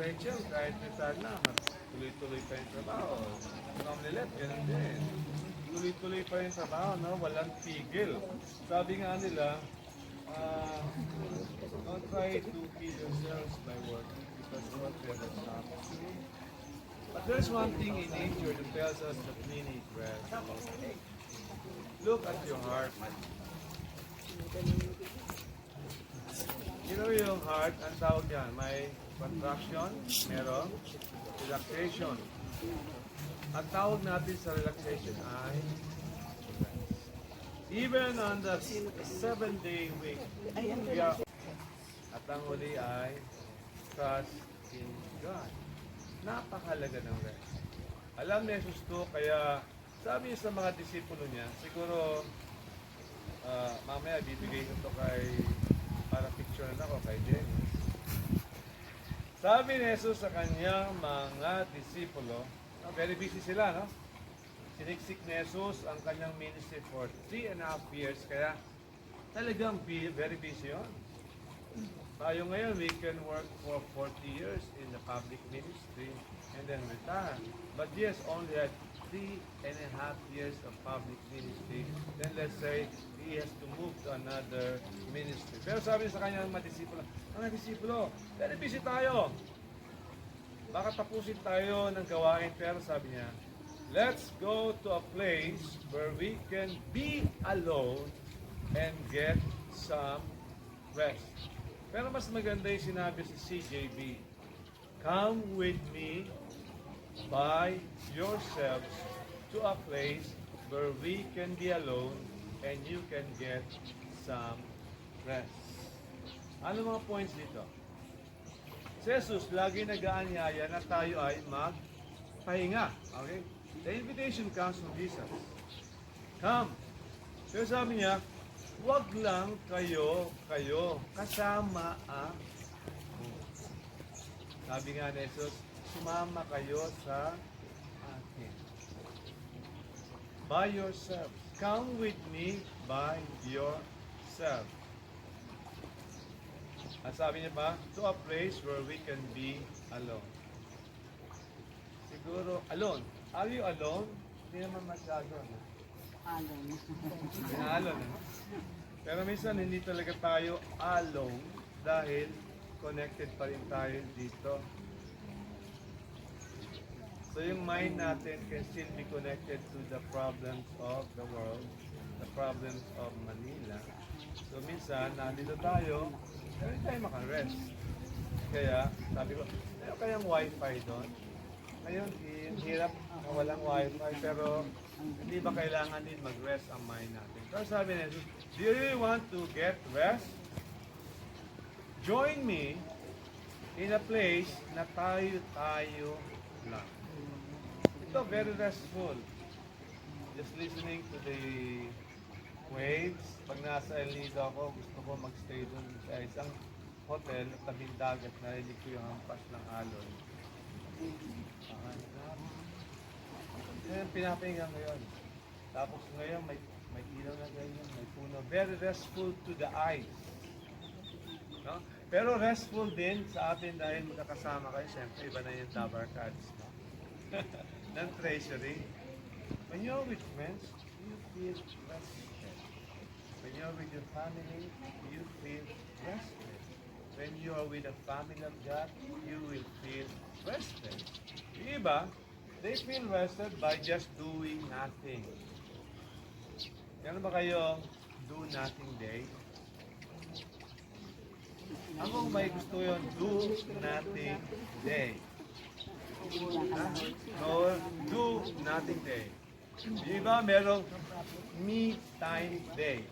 Rachel, kahit retired na, tuloy-tuloy pa yung trabaho. Ma'am Lilet, ganun din. Tuloy-tuloy pa yung trabaho, no? Walang tigil. Sabi nga nila, don't try to kill yourselves by working because what will stop. But there's one thing in nature that tells us that we need rest. Look at your heart. You know yung heart, ang tawag yan, may contraction, meron relaxation. Ang tawag natin sa relaxation ay even on the 7-day week, we are, at ang huli ay trust in God. Napakahalaga ng rest. Alam ni Jesus to, kaya sabi niya sa mga disipulo niya, siguro mamaya bibigay ko to kay para picture na ako kay Jenny. Sabi ni Jesus sa kanyang mga disipulo, very busy sila, no? Siniksik ni Jesus ang kanyang ministry for 3.5 years, kaya talagang very busy yun. Tayo ngayon, we can work for 40 years in the public ministry and then retire. But Jesus only had 3.5 years of public ministry. Then let's say, he has to move to another ministry. Pero sabi sa kanyang mga disipulo, very busy tayo. Baka tapusin tayo ng gawain, pero sabi niya, let's go to a place where we can be alone and get some rest. Pero mas maganda yung sinabi sa CJB, come with me by yourselves to a place where we can be alone and you can get some rest. Ano mga points dito? Si Jesus lagi nag-aanyaya na tayo ay magpahinga. Okay? The invitation comes from Jesus. Come. Pero sabi niya, huwag lang kayo, kasama ako. Sabi nga ni Jesus, sumama kayo sa akin. By yourself. Come with me by yourself. At sabi niya pa, to a place where we can be alone. Siguro, alone. Are you alone? Hindi naman masyado, no? Alone. Pero minsan hindi talaga tayo alone dahil connected pa rin tayo dito. So yung mind natin can still be connected to the problems of the world, the problems of Manila. So minsan, nandito tayo, hindi tayo makarest. Kaya, sabi ko, meron kayang wifi doon? Ngayon, hirap na walang wifi, pero hindi ba kailangan din mag-rest ang mind natin? Pero sabi niya, do you really want to get rest? Join me in a place na tayo lang. Ito, very restful. Just listening to the waves. Pag nasa El Nido ako, gusto ko mag-stay doon sa isang hotel at tabing dagat, narinig ko yung hampas ng alon. Yan ang pinapahinga ngayon. Tapos ngayon may ilaw na ganyan, may puno. Very restful to the eyes. No? Pero restful din sa atin dahil magkakasama kayo. Siyempre, iba na yung Tabar Cards. No? ng treasury. When you're with friends, you feel rested. When you're with your family, you feel rested. When you are with the family of God, you will feel rested. Yung iba, they feel rested by just doing nothing. Yan ba kayo do nothing day? Ako may gusto yun, do nothing day. Or do nothing day. Di ba merong me time day?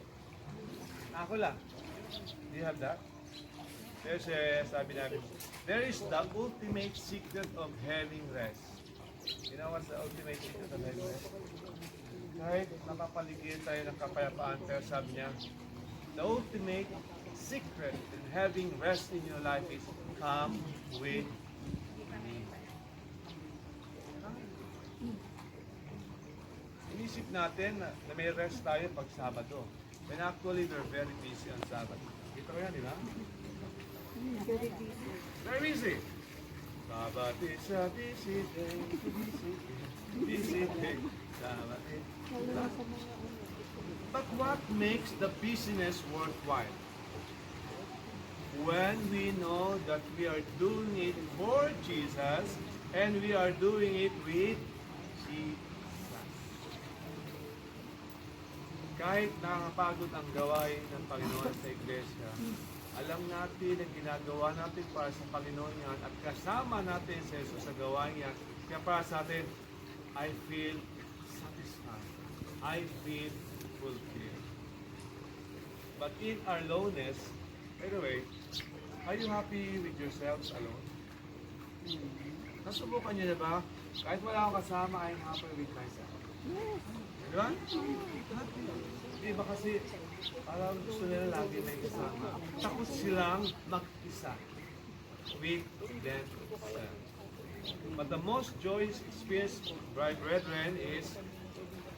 Ako lang. Do you have that? Kasi sabi namin, there is the ultimate secret of having rest. You know what's the ultimate secret of having rest? Kahit napapaligid tayo ng kapayapaan, pero sabi niya, the ultimate secret in having rest in your life is come with me. Inisip natin na may rest tayo pag Sabado. When actually we're very busy on Sabado. Dito ko yan, di ba? Very busy. Very busy. Bawat isa busy day, busy day, bawat isa. But what makes the business worthwhile? When we know that we are doing it for Jesus and we are doing it with Jesus. Kahit nakakapagod ang gawain ng Panginoon sa iglesia, alam natin na ginagawa natin para sa Panginoon yan at kasama natin si Jesus sa gawain yan. Kaya para sa atin, I feel satisfied. I feel fulfilled. But in our lowness, by the way, are you happy with yourselves alone? Nasubukan niyo na ba? Kahit wala akong kasama, I'm happy with myself. Di ba? Di ba kasi parang gusto nila lagi may kasama. Takot silang mag-isa with themselves. But the most joyous experience, right, brethren, is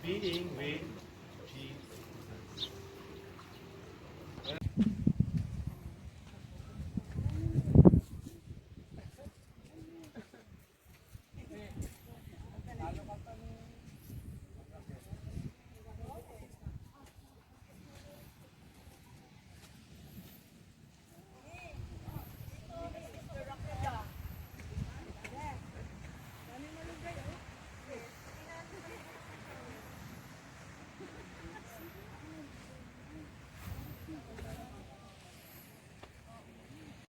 being with